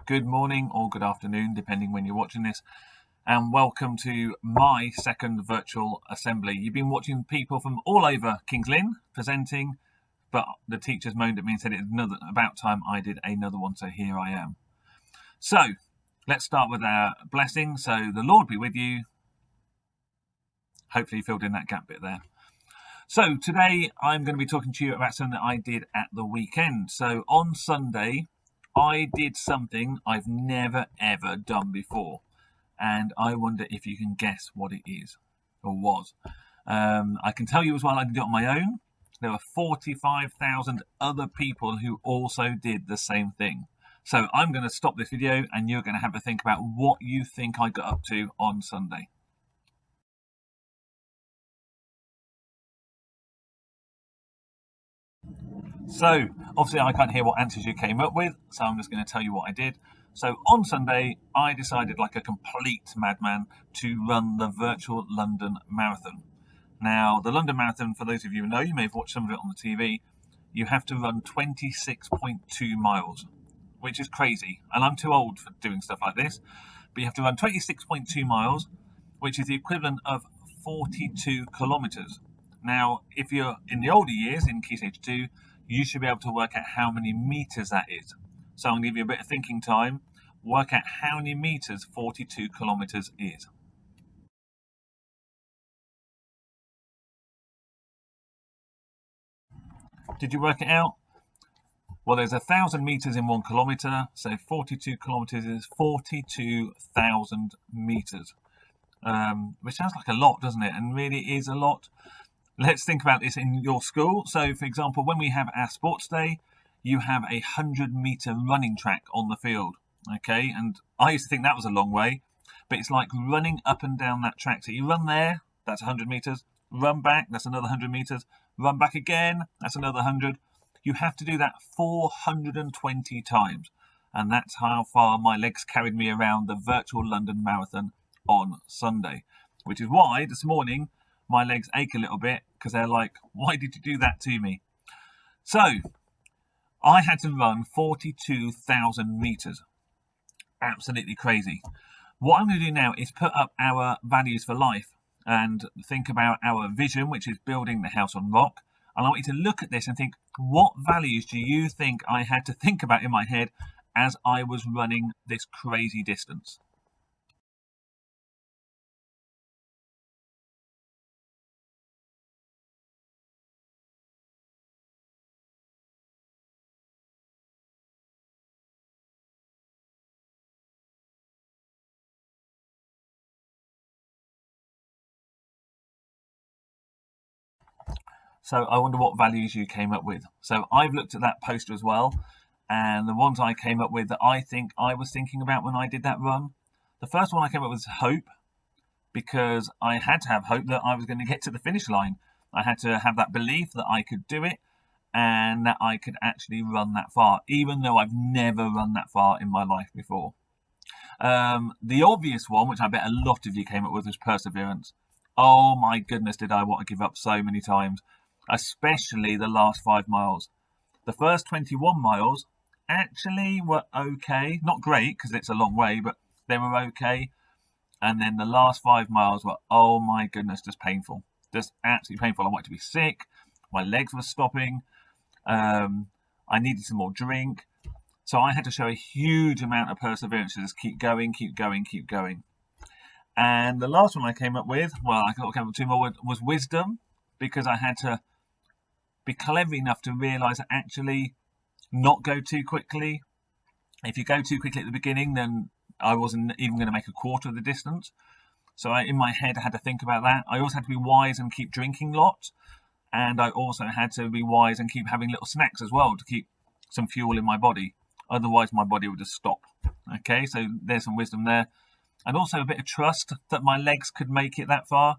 good morning or good afternoon, depending when you're watching this, and welcome to my second virtual assembly. You've been watching people from all over King's Lynn presenting, but the teachers moaned at me and said it's about time I did another one, so here I am. So, let's start with our blessing. So, the Lord be with you. Hopefully you filled in that gap bit there. So, today I'm going to be talking to you about something that I did at the weekend. So, on Sunday, I did something I've never ever done before, and I wonder if you can guess what it is or was. I can tell you as well I can do it on my own. There were 45,000 other people who also did the same thing. So I'm going to stop this video and you're going to have a think about what you think I got up to on Sunday. So, obviously I can't hear what answers you came up with, so I'm just going to tell you what I did. So, on Sunday, I decided, like a complete madman, to run the virtual London Marathon. Now, the London Marathon, for those of you who know, you may have watched some of it on the TV, you have to run 26.2 miles, which is crazy. And I'm too old for doing stuff like this, but you have to run 26.2 miles, which is the equivalent of 42 kilometres. Now, if you're in the older years, in Key Stage 2, you should be able to work out how many metres that is. So I'm going to give you a bit of thinking time. Work out how many metres 42 kilometres is. Did you work it out? Well, there's 1,000 metres in 1 kilometre, so 42 kilometres is 42,000 metres. Which sounds like a lot, doesn't it? And really is a lot. Let's think about this in your school. So, for example, when we have our sports day, you have a 100-metre running track on the field, okay? And I used to think that was a long way, but it's like running up and down that track. So you run there, that's 100 metres, run back, that's another 100 metres, run back again, that's another 100. You have to do that 420 times, and that's how far my legs carried me around the virtual London Marathon on Sunday, which is why this morning my legs ache a little bit because they're like, why did you do that to me? So I had to run 42,000 metres. Absolutely crazy. What I'm going to do now is put up our values for life and think about our vision, which is building the house on rock. And I want you to look at this and think, what values do you think I had to think about in my head as I was running this crazy distance? So I wonder what values you came up with. So I've looked at that poster as well, and the ones I came up with that I think I was thinking about when I did that run. The first one I came up with was hope, because I had to have hope that I was going to get to the finish line. I had to have that belief that I could do it and that I could actually run that far, even though I've never run that far in my life before. The obvious one, which I bet a lot of you came up with, was perseverance. Oh my goodness, did I want to give up so many times, especially the last 5 miles. The first 21 miles actually were okay. Not great, because it's a long way, but they were okay. And then the last 5 miles were, oh my goodness, just painful. Just absolutely painful. I wanted to be sick. My legs were stopping. I needed some more drink. So I had to show a huge amount of perseverance to just keep going, keep going, keep going. And the last one I came up with, well, I came up with two more, was wisdom, because I had to be clever enough to realise that actually not go too quickly. If you go too quickly at the beginning, then I wasn't even going to make a quarter of the distance. So in my head, I had to think about that. I also had to be wise and keep drinking lots. And I also had to be wise and keep having little snacks as well to keep some fuel in my body. Otherwise, my body would just stop. Okay, so there's some wisdom there. And also a bit of trust that my legs could make it that far.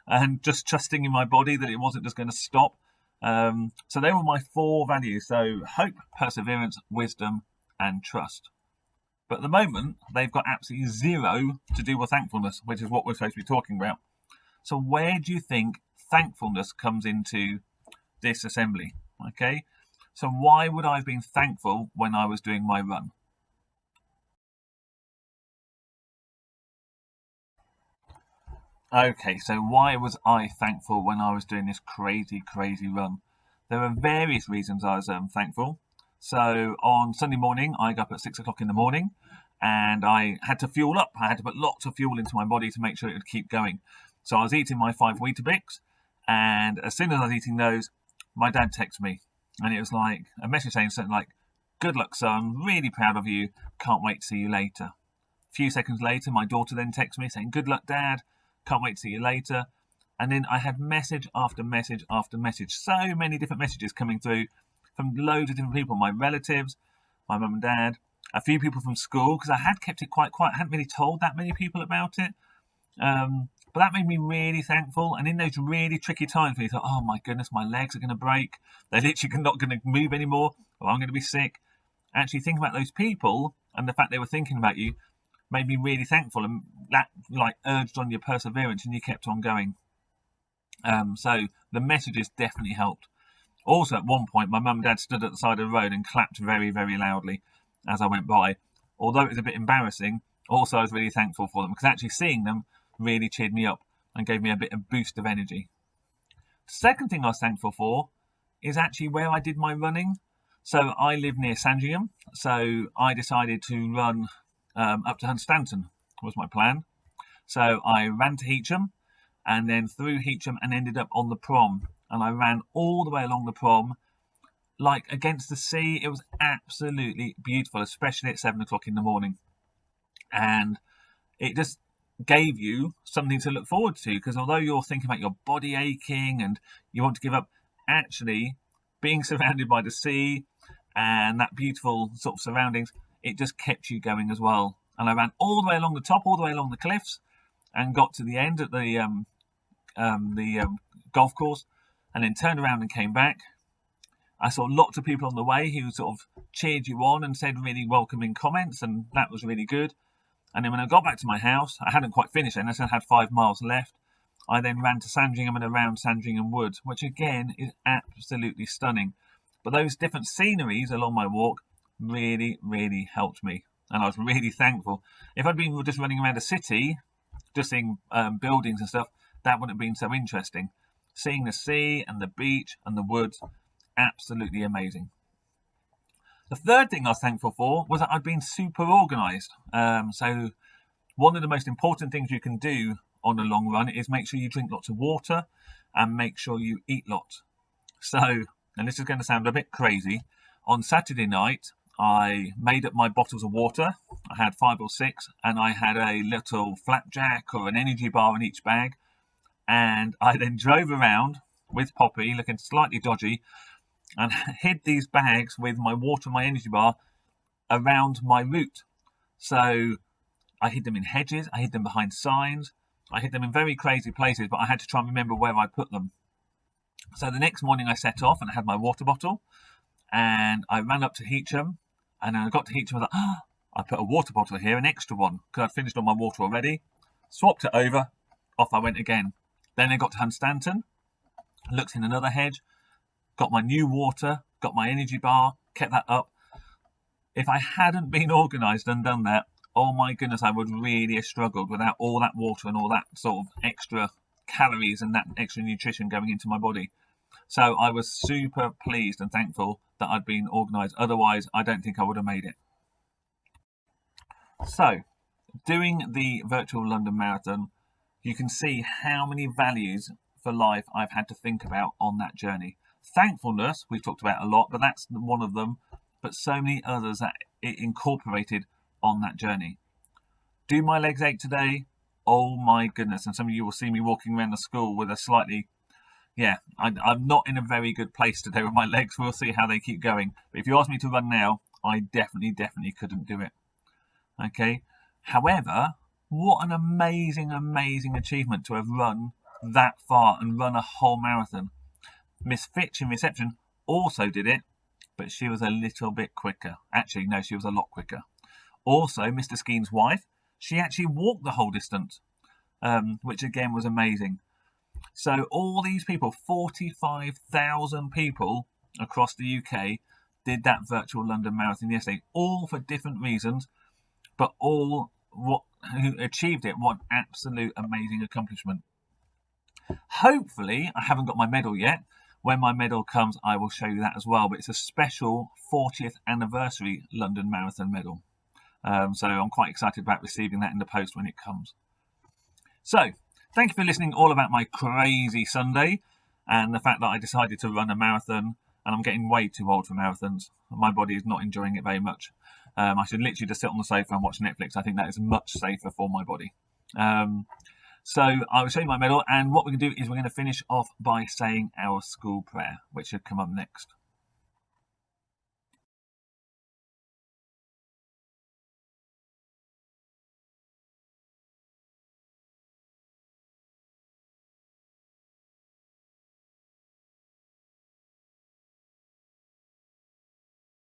And just trusting in my body that it wasn't just going to stop. So they were my 4 values. So hope, perseverance, wisdom, and trust. But at the moment, they've got absolutely zero to do with thankfulness, which is what we're supposed to be talking about. So where do you think thankfulness comes into this assembly? Okay, so why would I have been thankful when I was doing my run? Okay, so why was I thankful when I was doing this crazy, crazy run? There were various reasons I was thankful. So on Sunday morning, I got up at 6 o'clock in the morning and I had to fuel up. I had to put lots of fuel into my body to make sure it would keep going. So I was eating my 5 Weetabix, and as soon as I was eating those, my dad texted me and it was like a message saying something like, "Good luck, son, really proud of you, can't wait to see you later." A few seconds later, my daughter then texted me saying, "Good luck, Dad. Can't wait to see you later." And then I had message after message after message. So many different messages coming through from loads of different people. My relatives, my mum and dad, a few people from school, because I had kept it quite quiet. I hadn't really told that many people about it. But that made me really thankful. And in those really tricky times where you thought, oh my goodness, my legs are going to break. They're literally not going to move anymore. Or I'm going to be sick. Actually thinking about those people and the fact they were thinking about you made me really thankful, and that like urged on your perseverance and you kept on going. So the messages definitely helped. Also, at one point, my mum and dad stood at the side of the road and clapped very, very loudly as I went by. Although it was a bit embarrassing, also I was really thankful for them because actually seeing them really cheered me up and gave me a bit of boost of energy. Second thing I was thankful for is actually where I did my running. So I live near Sandringham, so I decided to run up to Hunstanton was my plan. So I ran to Heacham and then through Heacham and ended up on the prom. And I ran all the way along the prom, like against the sea. It was absolutely beautiful, especially at 7 o'clock in the morning. And it just gave you something to look forward to, because although you're thinking about your body aching and you want to give up, actually being surrounded by the sea and that beautiful sort of surroundings, it just kept you going as well. And I ran all the way along the top, all the way along the cliffs, and got to the end at the golf course, and then turned around and came back. I saw lots of people on the way who sort of cheered you on and said really welcoming comments, and that was really good. And then when I got back to my house, I hadn't quite finished it, and I still had 5 miles left. I then ran to Sandringham and around Sandringham Wood, which again is absolutely stunning. But those different sceneries along my walk really, really helped me. And I was really thankful. If I'd been just running around a city, just seeing buildings and stuff, that wouldn't have been so interesting. Seeing the sea and the beach and the woods, absolutely amazing. The third thing I was thankful for was that I'd been super organised. So one of the most important things you can do on a long run is make sure you drink lots of water and make sure you eat lots. So, and this is going to sound a bit crazy, on Saturday night I made up my bottles of water. I had 5 or 6, and I had a little flapjack or an energy bar in each bag. And I then drove around with Poppy, looking slightly dodgy, and hid these bags with my water and my energy bar around my route. So I hid them in hedges, I hid them behind signs, I hid them in very crazy places, but I had to try and remember where I put them. So the next morning I set off and I had my water bottle, and I ran up to Heacham, and then I got to Heacham and I thought, I put a water bottle here, an extra one, because I'd finished all my water already. Swapped it over, off I went again. Then I got to Hunstanton, looked in another hedge, got my new water, got my energy bar, kept that up. If I hadn't been organised and done that, oh my goodness, I would really have struggled without all that water and all that sort of extra calories and that extra nutrition going into my body. So I was super pleased and thankful that I'd been organised. Otherwise, I don't think I would have made it. So, doing the virtual London Marathon, you can see how many values for life I've had to think about on that journey. Thankfulness, we've talked about a lot, but that's one of them. But so many others that it incorporated on that journey. Do my legs ache today? Oh my goodness. And some of you will see me walking around the school with a slightly, I'm not in a very good place today with my legs. We'll see how they keep going. But if you ask me to run now, I definitely couldn't do it. Okay. However, what an amazing achievement to have run that far and run a whole marathon. Miss Fitch in reception also did it, but she was a little bit quicker. Actually, no, she was a lot quicker. Also, Mr. Skeen's wife, she actually walked the whole distance, which again was amazing. So all these people, 45,000 people across the UK, did that virtual London Marathon yesterday, all for different reasons, but all who achieved it. What absolute amazing accomplishment. Hopefully, I haven't got my medal yet. When my medal comes, I will show you that as well. But it's a special 40th anniversary London Marathon medal. So I'm quite excited about receiving that in the post when it comes. So thank you for listening all about my crazy Sunday and the fact that I decided to run a marathon, and I'm getting way too old for marathons. My body is not enjoying it very much. I should literally just sit on the sofa and watch Netflix. I think that is much safer for my body. So I will show you my medal, and what we're going to do is we're going to finish off by saying our school prayer, which should come up next.